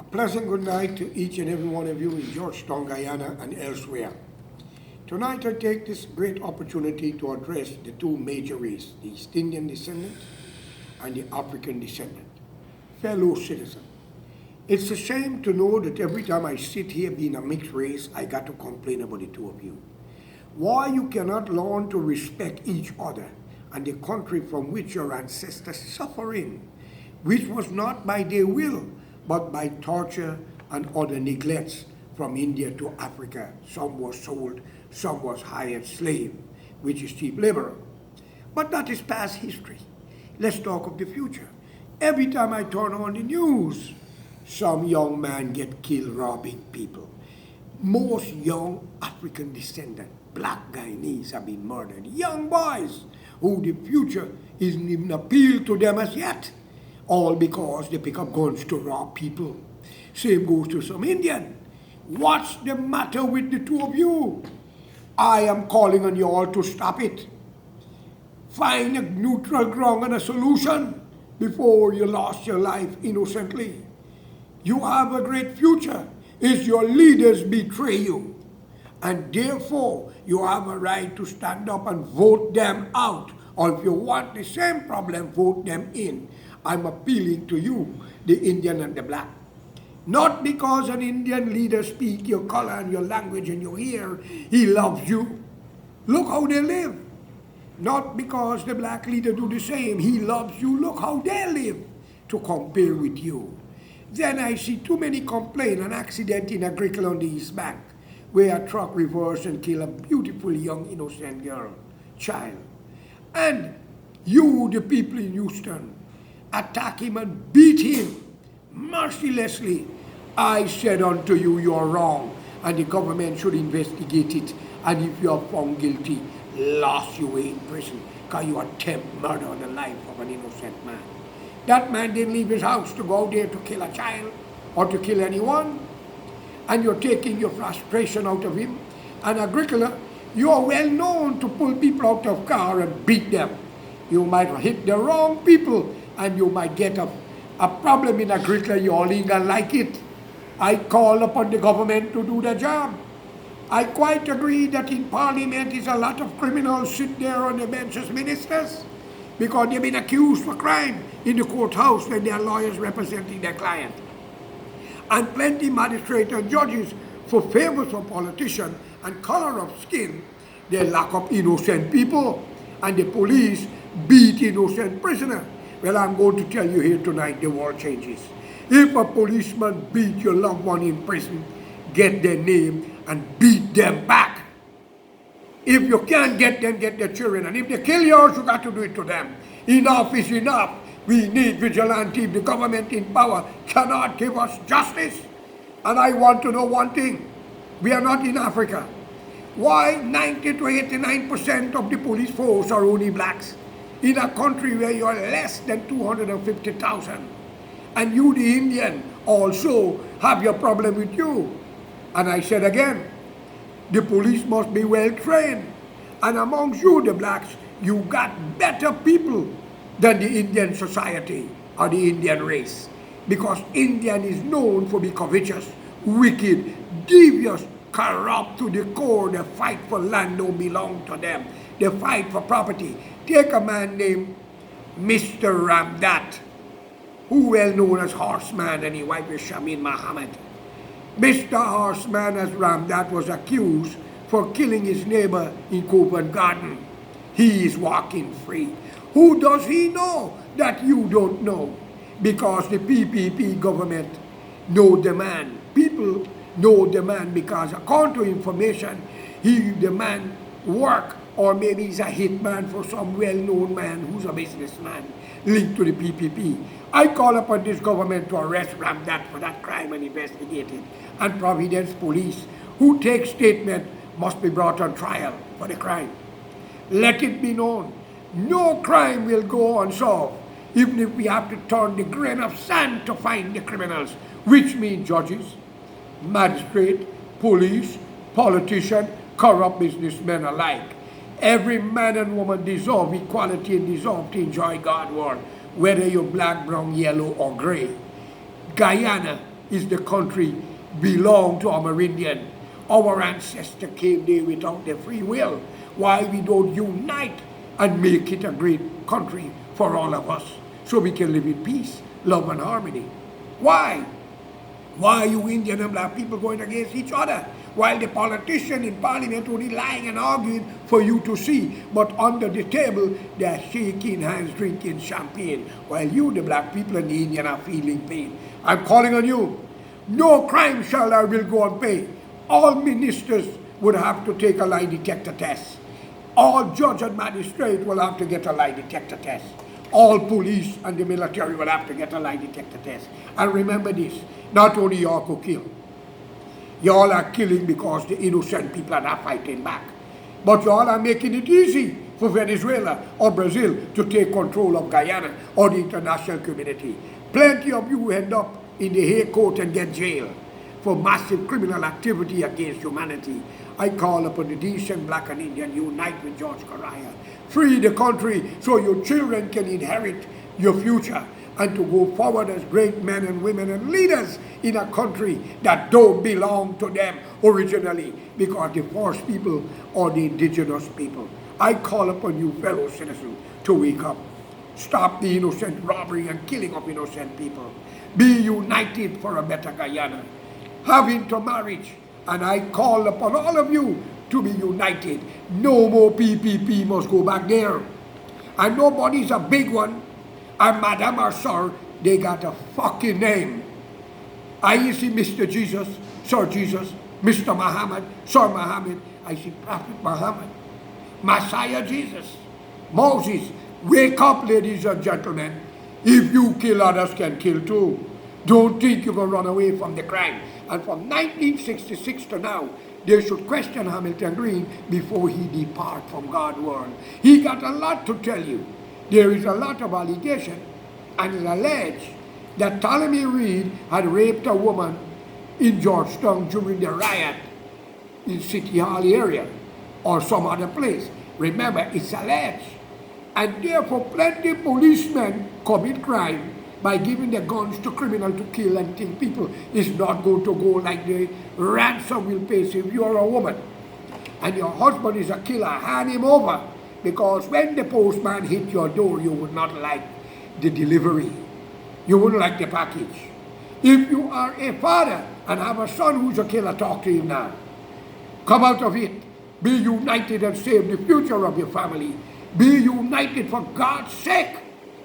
A pleasant good night to each and every one of you in Georgetown, Guyana, and elsewhere. Tonight I take this great opportunity to address the two major races, the East Indian descendant and the African descendant. Fellow citizen, it's a shame to know that every time I sit here being a mixed race, I got to complain about the two of you. Why you cannot learn to respect each other and the country from which your ancestors suffering, which was not by their will, but by torture and other neglects from India to Africa. Some was sold, some was hired slave, which is cheap labor. But that is past history. Let's talk of the future. Every time I turn on the news, some young man get killed robbing people. Most young African descendant, black Guyanese have been murdered. Young boys who the future isn't even appealed to them as yet. All because they pick up guns to rob people. Same goes to some Indian. What's the matter with the two of you? I am calling on you all to stop it. Find a neutral ground and a solution before you lost your life innocently. You have a great future if your leaders betray you. And therefore, you have a right to stand up and vote them out. Or if you want the same problem, vote them in. I'm appealing to you, the Indian and the black. Not because an Indian leader speaks your color and your language and you hear, he loves you. Look how they live. Not because the black leader do the same, he loves you. Look how they live to compare with you. Then I see too many complain an accident in Agricola on the East Bank, where a truck reversed and killed a beautiful young innocent girl, child. And you, the people in Houston, attack him and beat him mercilessly. I said unto you, you are wrong, and the government should investigate it. And if you are found guilty, lost you in prison, because you attempt murder on the life of an innocent man. That man didn't leave his house to go out there to kill a child or to kill anyone. And you're taking your frustration out of him. And Agricola, you are well known to pull people out of car and beat them. You might hit the wrong people and you might get a problem in Agricola. You all ain't gonna like it. I call upon the government to do their job. I quite agree that in Parliament is a lot of criminals sit there on the bench as ministers because they've been accused for crime in the courthouse when they are lawyers representing their client. And plenty magistrates and judges for favors of politicians and color of skin, they lock up innocent people and the police beat innocent prisoners. Well, I'm going to tell you here tonight, the world changes. If a policeman beat your loved one in prison, get their name and beat them back. If you can't get them, get their children. And if they kill yours, you got to do it to them. Enough is enough. We need vigilante. The government in power cannot give us justice. And I want to know one thing. We are not in Africa. Why 90 to 89% of the police force are only blacks? In a country where you are less than 250,000. And you, the Indian, also have your problem with you. And I said again, the police must be well trained. And amongst you, the blacks, you got better people than the Indian society or the Indian race. Because Indian is known for being covetous, wicked, devious, corrupt to the core. They fight for land don't belong to them. They fight for property. Take a man named Mr. Ramdat, who well known as Horseman, and his wife is Sham Ramdat. Mr. Horseman as Ramdat was accused for killing his neighbor in Covent Garden. He is walking free. Who does he know that you don't know? Because the PPP government know the man. People know the man because according to information, the man work or maybe he's a hitman for some well-known man who's a businessman linked to the PPP. I call upon this government to arrest Ramdat for that crime and investigate it. And Providence Police, who takes statement, must be brought on trial for the crime. Let it be known, no crime will go unsolved, even if we have to turn the grain of sand to find the criminals, which means judges, magistrate, police, politician, corrupt businessmen alike. Every man and woman deserve equality and deserve to enjoy God's world, whether you're black, brown, yellow, or gray. Guyana is the country belong to Amerindian. Our ancestors came there without their free will. Why we don't unite and make it a great country for all of us so we can live in peace, love, and harmony? Why? Why are you Indian and black people going against each other? While the politicians in parliament only lying and arguing for you to see, but under the table they are shaking hands, drinking champagne, while you, the black people and the Indian, are feeling pain. I'm calling on you. No crime shall or will go unpaid. All ministers would have to take a lie detector test. All judge and magistrate will have to get a lie detector test. All police and the military will have to get a lie detector test. And remember this, not only y'all could kill. Y'all are killing because the innocent people are not fighting back. But y'all are making it easy for Venezuela or Brazil to take control of Guyana or the international community. Plenty of you end up in the Hague Court and get jailed for massive criminal activity against humanity. I call upon the decent black and Indian, unite with George Correa. Free the country so your children can inherit your future and to go forward as great men and women and leaders in a country that don't belong to them originally because the first people or the indigenous people. I call upon you, fellow citizens, to wake up. Stop the innocent robbery and killing of innocent people. Be united for a better Guyana. Have intermarriage, and I call upon all of you to be united. No more PPP must go back there. And nobody's a big one. And Madam or Sir, they got a fucking name. I see Mr. Jesus, Sir Jesus, Mr. Muhammad, Sir Muhammad. I see Prophet Muhammad, Messiah Jesus, Moses. Wake up, ladies and gentlemen. If you kill, others can kill too. Don't think you can run away from the crime. And from 1966 to now, they should question Hamilton Green before he depart from God's word. He got a lot to tell you. There is a lot of allegation, and it's alleged that Ptolemy Reed had raped a woman in Georgetown during the riot in City Hall area or some other place. Remember, it's alleged. And therefore, plenty of policemen commit crime by giving their guns to criminals to kill and think people. It's not going to go like the ransom will pay. So if you're a woman and your husband is a killer, hand him over. Because when the postman hit your door, you would not like the delivery. You wouldn't like the package. If you are a father and have a son who's a killer, talk to him now. Come out of it. Be united and save the future of your family. Be united for God's sake.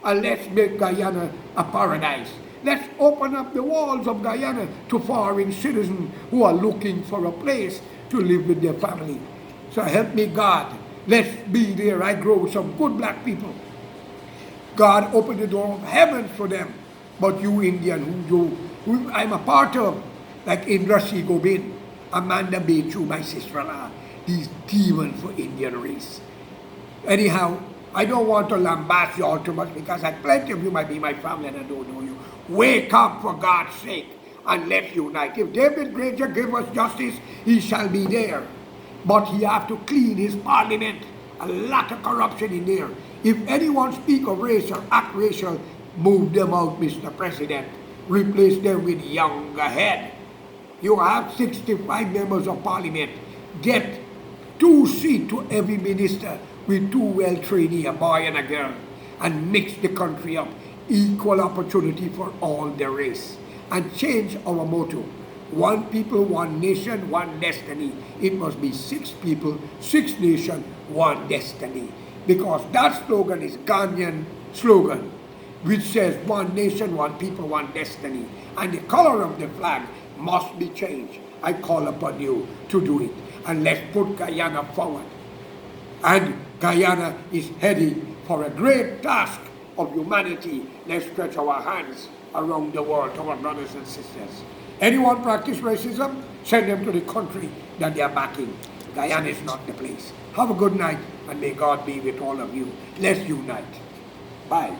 And let's make Guyana a paradise. Let's open up the walls of Guyana to foreign citizens who are looking for a place to live with their family. So help me, God. Let's be there. I grow some good black people. God opened the door of heaven for them. But you Indian, who I'm a part of, like Indra C. Gobind, Amanda Bechu, my sister-in-law, these demons for Indian race. Anyhow, I don't want to lambast you all too much because plenty of you might be my family and I don't know you. Wake up for God's sake and let's unite. If David Granger give us justice, he shall be there. But he have to clean his parliament. A lot of corruption in there. If anyone speak of race or act racial, move them out, Mr. President. Replace them with younger head. You have 65 members of parliament. Get 2 seats to every minister with 2 well-trained, a boy and a girl, and mix the country up. Equal opportunity for all the race. And change our motto. 1 people, 1 nation, 1 destiny. It must be 6 people, 6 nations, 1 destiny. Because that slogan is Ghanaian slogan, which says 1 nation, 1 people, 1 destiny. And the color of the flag must be changed. I call upon you to do it. And let's put Guyana forward. And Guyana is heading for a great task of humanity. Let's stretch our hands around the world to our brothers and sisters. Anyone practice racism, send them to the country that they are backing. Guyana is not the place. Have a good night, and may God be with all of you. Let's unite. Bye.